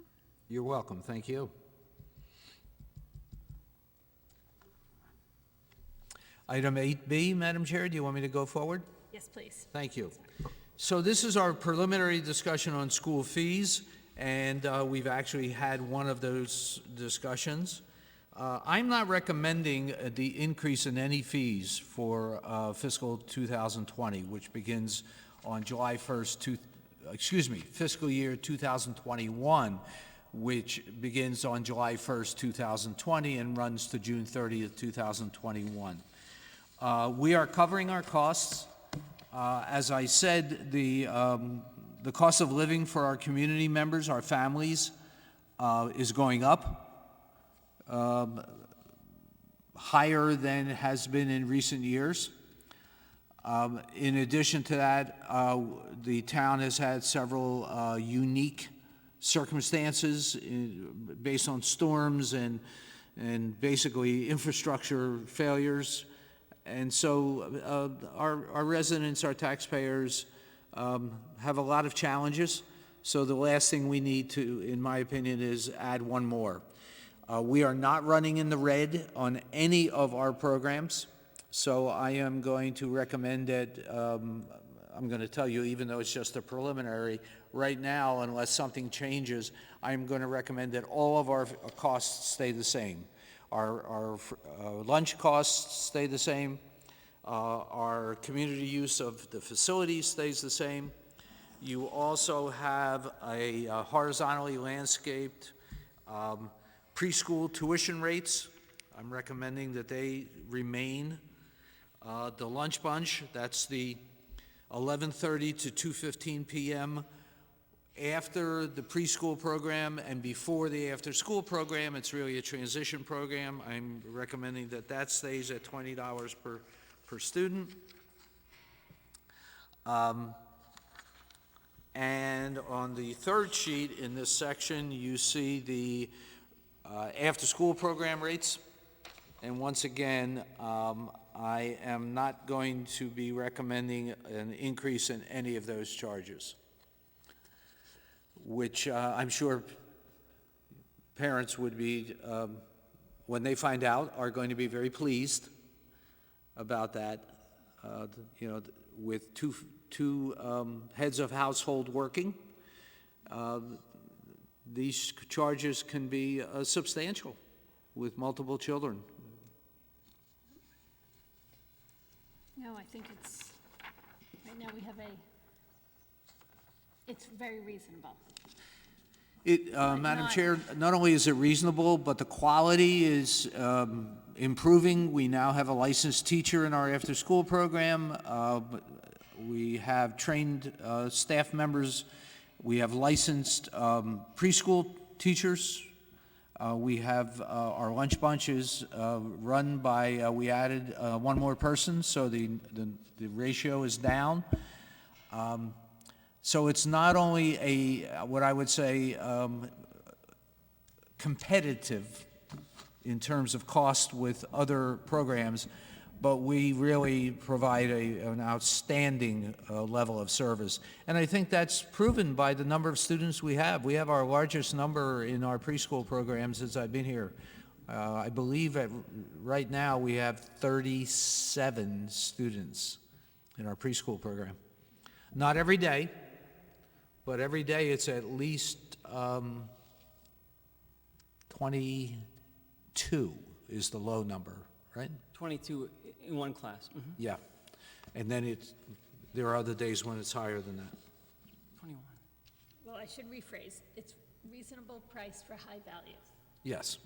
You're welcome, thank you. Item 8B, Madam Chair, do you want me to go forward? Yes, please. Thank you. So this is our preliminary discussion on school fees, and we've actually had one of those discussions. I'm not recommending the increase in any fees for fiscal 2020, which begins on July 1st, fiscal year 2021, which begins on July 1st, 2020 and runs to June 30th, 2021. We are covering our costs. As I said, the cost of living for our community members, our families, is going up, higher than it has been in recent years. In addition to that, the town has had several unique circumstances based on storms and basically infrastructure failures. And so our residents, our taxpayers, have a lot of challenges. So the last thing we need to, in my opinion, is add one more. We are not running in the red on any of our programs. So I am going to recommend that, I'm going to tell you, even though it's just a preliminary, right now, unless something changes, I'm going to recommend that all of our costs stay the same. Our lunch costs stay the same. Our community use of the facilities stays the same. You also have a horizontally landscaped preschool tuition rates. I'm recommending that they remain. The lunch bunch, that's the 11:30 to 2:15 p.m. after the preschool program and before the after-school program. It's really a transition program. I'm recommending that that stays at $20 per student. And on the third sheet in this section, you see the after-school program rates. And once again, I am not going to be recommending an increase in any of those charges, which I'm sure parents would be, when they find out, are going to be very pleased about that. You know, with two heads of household working, these charges can be substantial with multiple children. No, I think right now we have it's very reasonable. Madam Chair, not only is it reasonable, but the quality is improving. We now have a licensed teacher in our after-school program. We have trained staff members. We have licensed preschool teachers. We have our lunch bunches run by, we added one more person, so the ratio is down. So it's not only what I would say, competitive in terms of cost with other programs, but we really provide an outstanding level of service. And I think that's proven by the number of students we have. We have our largest number in our preschool program since I've been here. I believe right now we have 37 students in our preschool program. Not every day, but every day it's at least 22 is the low number, right? 22 in one class. Mhm. Yeah. And then there are other days when it's higher than that. 21. Well, I should rephrase. It's reasonable price for high value. Yes.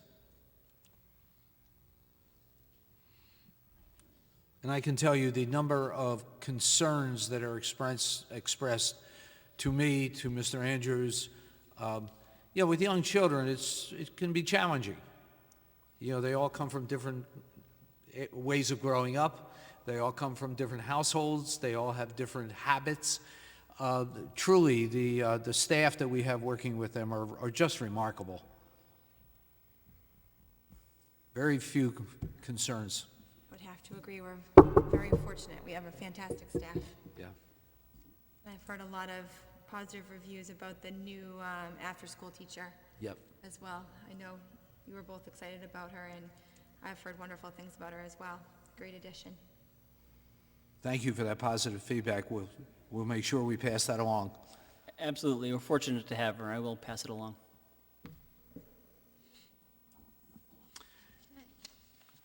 And I can tell you the number of concerns that are expressed to me, to Mr. Andrews, with young children, it can be challenging. You know, they all come from different ways of growing up. They all come from different households. They all have different habits. Truly, the staff that we have working with them are just remarkable. Very few concerns. Would have to agree, we're very fortunate. We have a fantastic staff. Yeah. I've heard a lot of positive reviews about the new after-school teacher Yep. as well. I know you were both excited about her, and I've heard wonderful things about her as well. Great addition. Thank you for that positive feedback. We'll make sure we pass that along. Absolutely. We're fortunate to have her. I will pass it along.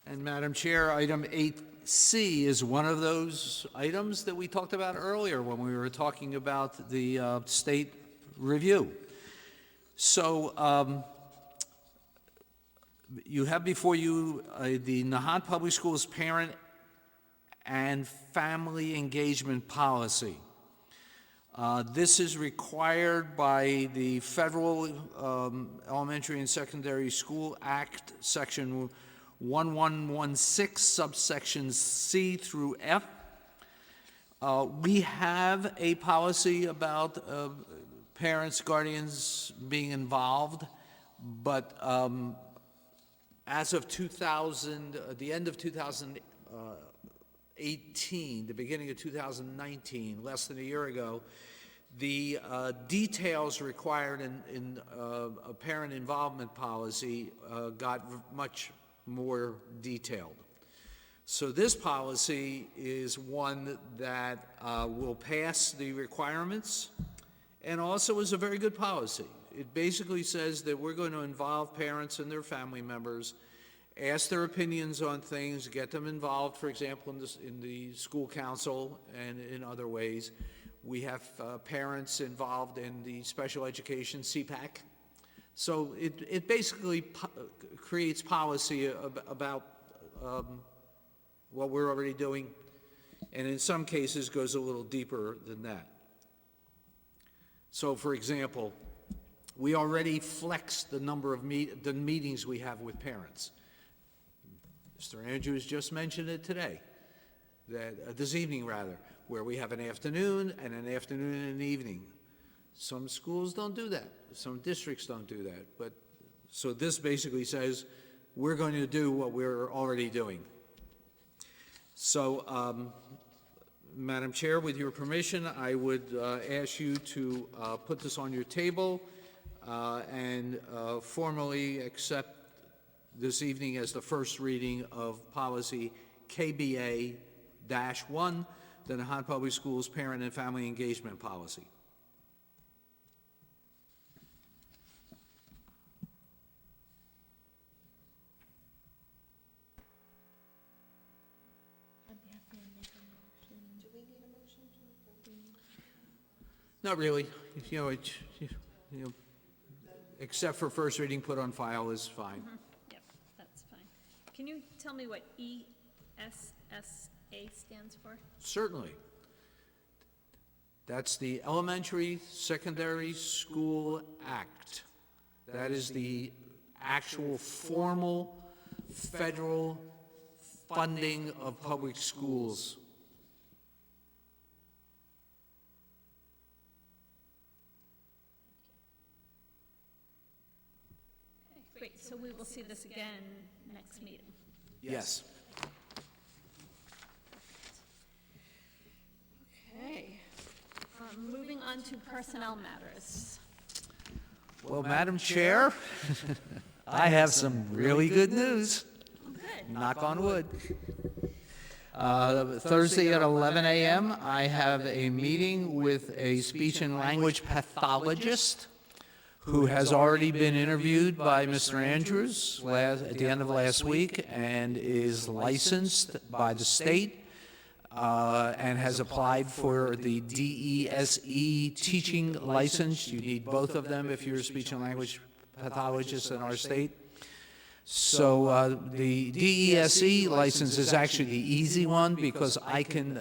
And Madam Chair, item 8C is one of those items that we talked about earlier when we were talking about the state review. So you have before you the Nahant Public Schools Parent and Family Engagement Policy. This is required by the Federal Elementary and Secondary School Act, Section 1116, subsections C through F. We have a policy about parents, guardians being involved, but as of the end of 2018, the beginning of 2019, less than a year ago, the details required in a parent involvement policy got much more detailed. So this policy is one that will pass the requirements. and also is a very good policy. It basically says that we're going to involve parents and their family members, ask their opinions on things, get them involved, for example, in the school council and in other ways. We have parents involved in the special education CPAC. So it basically creates policy about what we're already doing, and in some cases goes a little deeper than that. So, for example, we already flex the number of the meetings we have with parents. Mr. Andrews just mentioned it today, this evening rather, where we have an afternoon and an evening. Some schools don't do that. Some districts don't do that. But so this basically says we're going to do what we're already doing. So, Madam Chair, with your permission, I would ask you to put this on your table and formally accept this evening as the first reading of policy KBA-1, the Nahant Public Schools Parent and Family Engagement Policy. Not really. Except for first reading, put on file is fine. Yep, that's fine. Can you tell me what ESSA stands for? Certainly. That's the Elementary Secondary School Act. That is the actual formal federal funding of public schools. Okay, great, so we will see this again next meeting. Yes. Okay. Moving on to personnel matters. Well, Madam Chair, I have some really good news. Good. Knock on wood. Thursday at 11 a.m., I have a meeting with a speech and language pathologist who has already been interviewed by Mr. Andrews at the end of last week and is licensed by the state and has applied for the DESE teaching license. You need both of them if you're a speech and language pathologist in our state. So the DESE license is actually the easy one because I can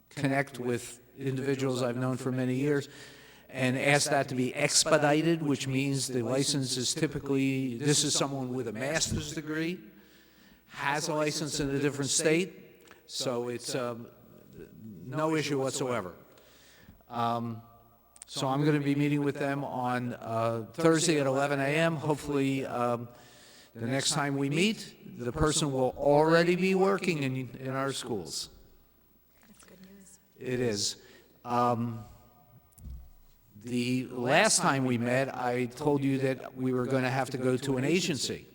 connect with individuals I've known for many years and ask that to be expedited, which means the license is typically, this is someone with a master's degree, has a license in a different state, so it's no issue whatsoever. So I'm going to be meeting with them on Thursday at 11 a.m. Hopefully, the next time we meet, the person will already be working in our schools. That's good news. It is. The last time we met, I told you that we were going to have to go to an agency.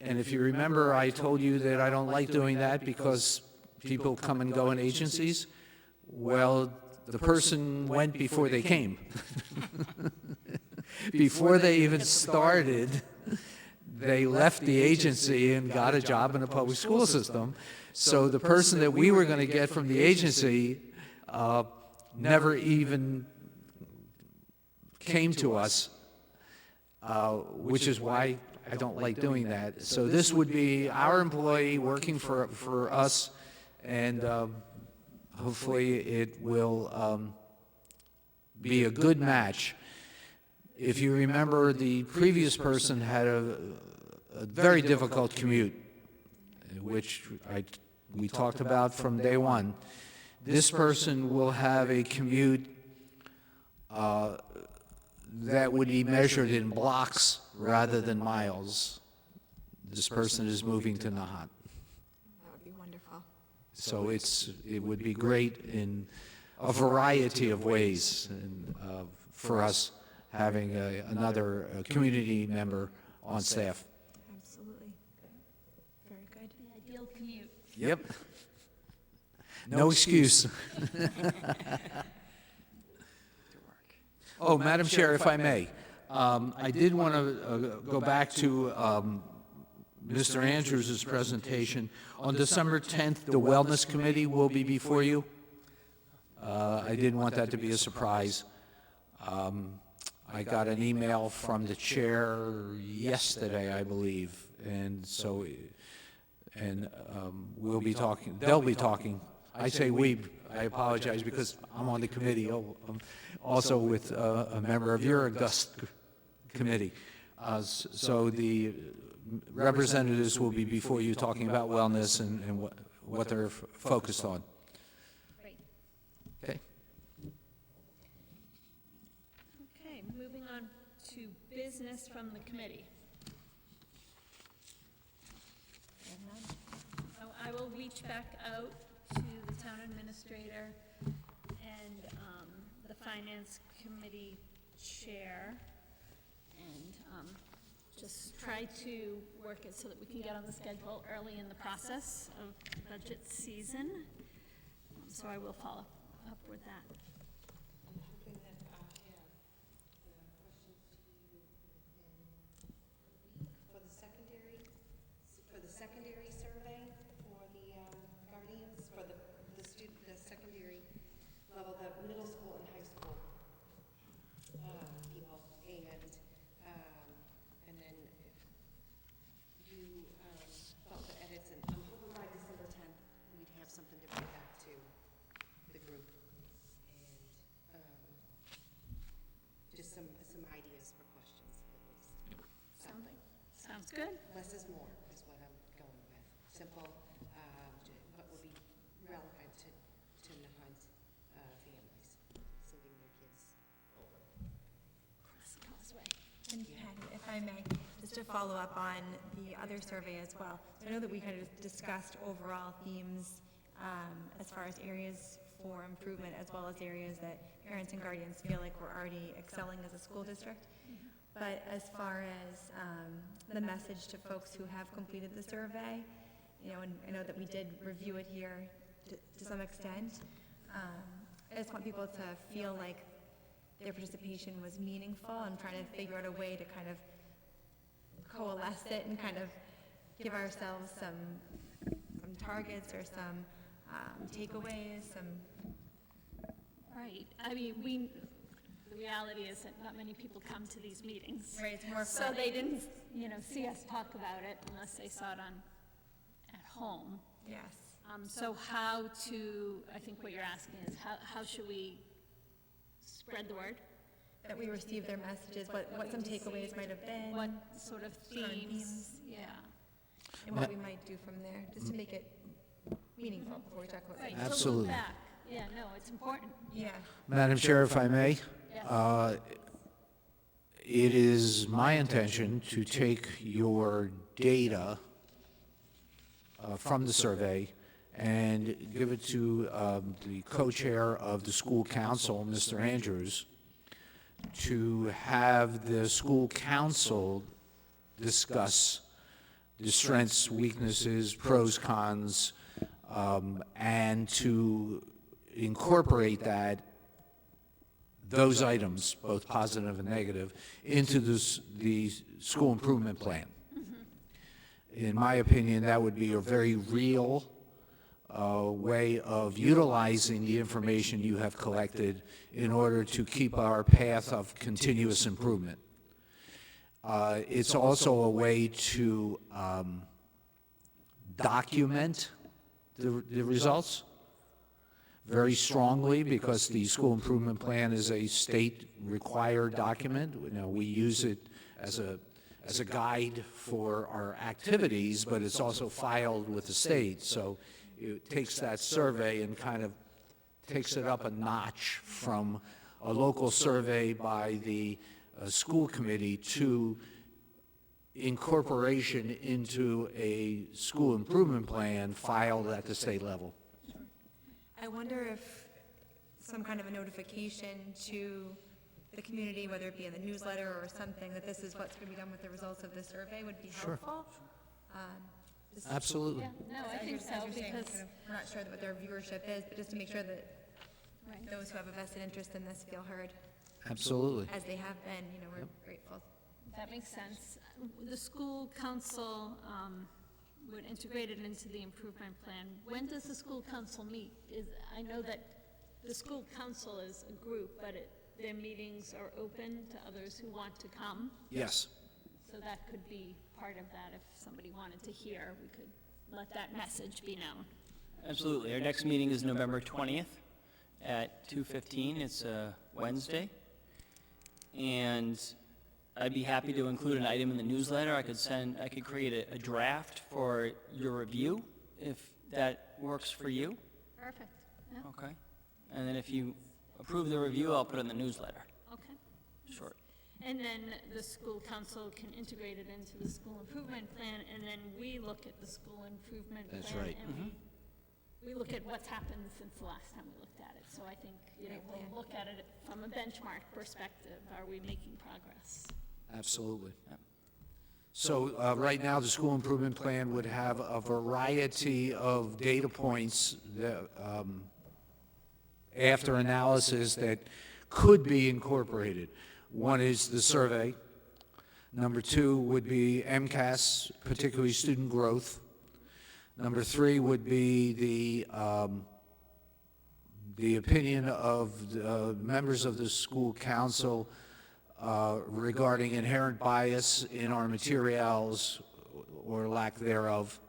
And if you remember, I told you that I don't like doing that because people come and go in agencies. Well, the person went before they came. Before they even started, they left the agency and got a job in the public school system. So the person that we were going to get from the agency never even came to us, which is why I don't like doing that. So this would be our employee working for us, and hopefully it will be a good match. If you remember, the previous person had a very difficult commute, which we talked about from day one. This person will have a commute that would be measured in blocks rather than miles. This person is moving to Nahant. That would be wonderful. So it would be great in a variety of ways and, for us having another community member on staff. Absolutely. Very good. The ideal commute. Yep. No excuse. Oh, Madam Chair, if I may, I did want to go back to Mr. Andrews' presentation. On December 10th, the Wellness Committee will be before you. I didn't want that to be a surprise. I got an email from the chair yesterday, I believe, and so, we'll be talking, they'll be talking. I say we, I apologize because I'm on the committee, also with a member of your august committee. So the representatives will be before you talking about wellness and what they're focused on. Great. Okay? Okay, moving on to business from the committee. So I will reach back out to the town administrator and the finance committee chair, and just try to work it so that we can get on the schedule early in the process of budget season. So I will follow up with that. I'm hoping that I'll have the questions to you for the secondary survey for the guardians, for the secondary level, the middle school and high school people, and then if you felt the edits, and I'm hoping by December 10th we'd have something to bring back to the group, and just some ideas for questions, at least. Something. Sounds good. Less is more is what I'm going with. Simple, but will be relevant to Nahant families sending their kids over. Cross the causeway. And Patty, if I may, just to follow up on the other survey as well. So I know that we kind of discussed overall themes as far as areas for improvement, as well as areas that parents and guardians feel like we're already excelling as a school district. But as far as the message to folks who have completed the survey, you know, and I know that we did review it here to some extent, I just want people to feel like their participation was meaningful. I'm trying to figure out a way to kind of coalesce it and kind of give ourselves some targets or some takeaways, some. Right, I mean, the reality is that not many people come to these meetings. Right, it's more So fun. they didn't, see us talk about it unless they saw it at home. Yes. So how to, I think what you're asking is how should we spread the word? That we receive their messages, what some takeaways might have been. What sort of Certain themes? Yeah. And what we might do from there, just to make it meaningful before we talk about Right, things. to look Absolutely. back. Yeah, no, it's important. Yeah. Madam Chair, if I may, Yes. it is my intention to take your data from the survey and give it to the co-chair of the school council, Mr. Andrews, to have the school council discuss the strengths, weaknesses, pros, cons, and to incorporate those items, both positive and negative, into the school improvement plan. In my opinion, that would be a very real way of utilizing the information you have collected in order to keep our path of continuous improvement. It's also a way to document the results very strongly, because the school improvement plan is a state-required document. We use it as a guide for our activities, but it's also filed with the state. So it takes that survey and kind of takes it up a notch from a local survey by the school committee to incorporation into a school improvement plan filed at the state level. I wonder if some kind of a notification to the community, whether it be in the newsletter or something, that this is what's going to be done with the results of the survey would be helpful. Just- Absolutely. Yeah, no, I as think you're- so, as you're saying, because, kind of, we're not sure what their viewership is, but just to make sure that right. those who have a vested interest in this feel heard. Absolutely. as they have been, we're grateful. That makes sense. The school council would integrate it into the improvement plan. When does the school council meet? I know that the school council is a group, but their meetings are open to others who want to come. Yes. So that could be part of that. If somebody wanted to hear, we could let that message be known. Absolutely. Our next meeting is November 20th at 2:15. It's a Wednesday. And I'd be happy to include an item in the newsletter. I could create a draft for your review, if that works for you. Perfect. Yeah, Okay. And then if you approve the review, I'll put it in the newsletter. okay. Short. And then the school council can integrate it into the school improvement plan, and then we look at the school improvement plan. That's right. And we look at what's happened since the last time we looked at it. So I think, we'll look at it from a benchmark perspective. Are we making progress? Absolutely. So right now, the school improvement plan would have a variety of data points that, after analysis, that could be incorporated. One is the survey. Number two would be MCAS, particularly student growth. Number three would be the opinion of the members of the school council regarding inherent bias in our materials or lack thereof,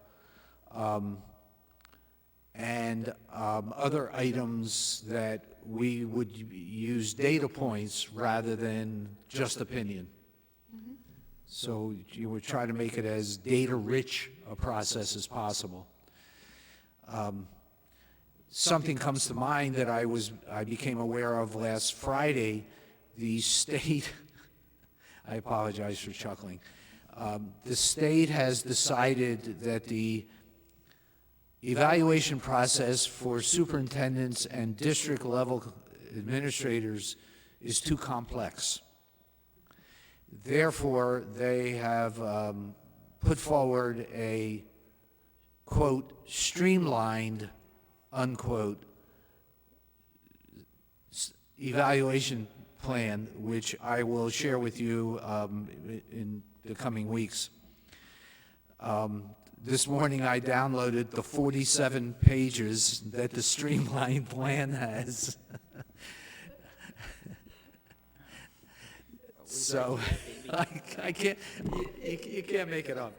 and other items that we would use data points rather than just opinion. So you would try to make it as data-rich a process as possible. Something comes to mind that I became aware of last Friday. The state, I apologize for chuckling, the state has decided that the evaluation process for superintendents and district-level administrators is too complex. Therefore, they have put forward a, quote, streamlined, unquote, evaluation plan, which I will share with you in the coming weeks. This morning I downloaded the 47 pages that the streamlined plan has. So I can't, you can't make it up.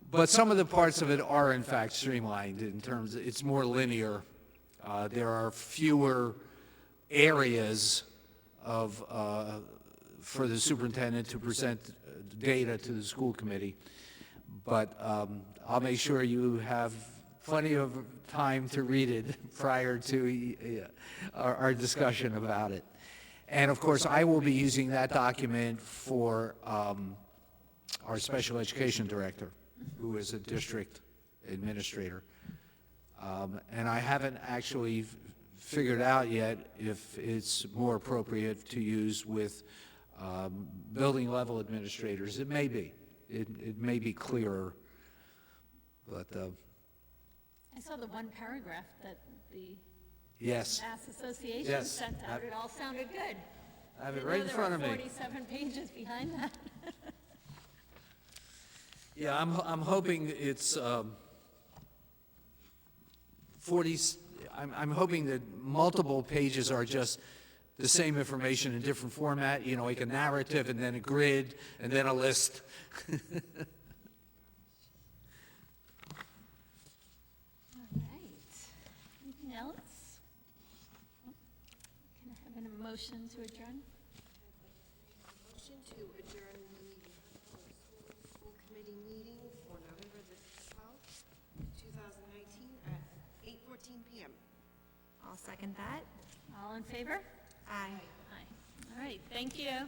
But some of the parts of it are in fact streamlined in terms of, it's more linear. There are fewer areas for the superintendent to present data to the school committee. But I'll make sure you have plenty of time to read it prior to our discussion about it. And of course, I will be using that document for our special education director, who is a district administrator. And I haven't actually figured out yet if it's more appropriate to use with building level administrators. It may be. It may be clearer. But I saw the one paragraph that the yes, Mass Association Yes. sent out. It all sounded good. I have it right in front of me. There were 47 pages behind that. Yeah, I'm hoping it's 40. I'm hoping that multiple pages are just the same information in different format. You know, like a narrative and then a grid and then a list. All right. Anything else? Can I have a motion to adjourn? Motion to adjourn the school committee meeting for November the 12th, 2019 at 8:14 p.m. I'll second that. All in favor? Aye. Aye. All right, thank you.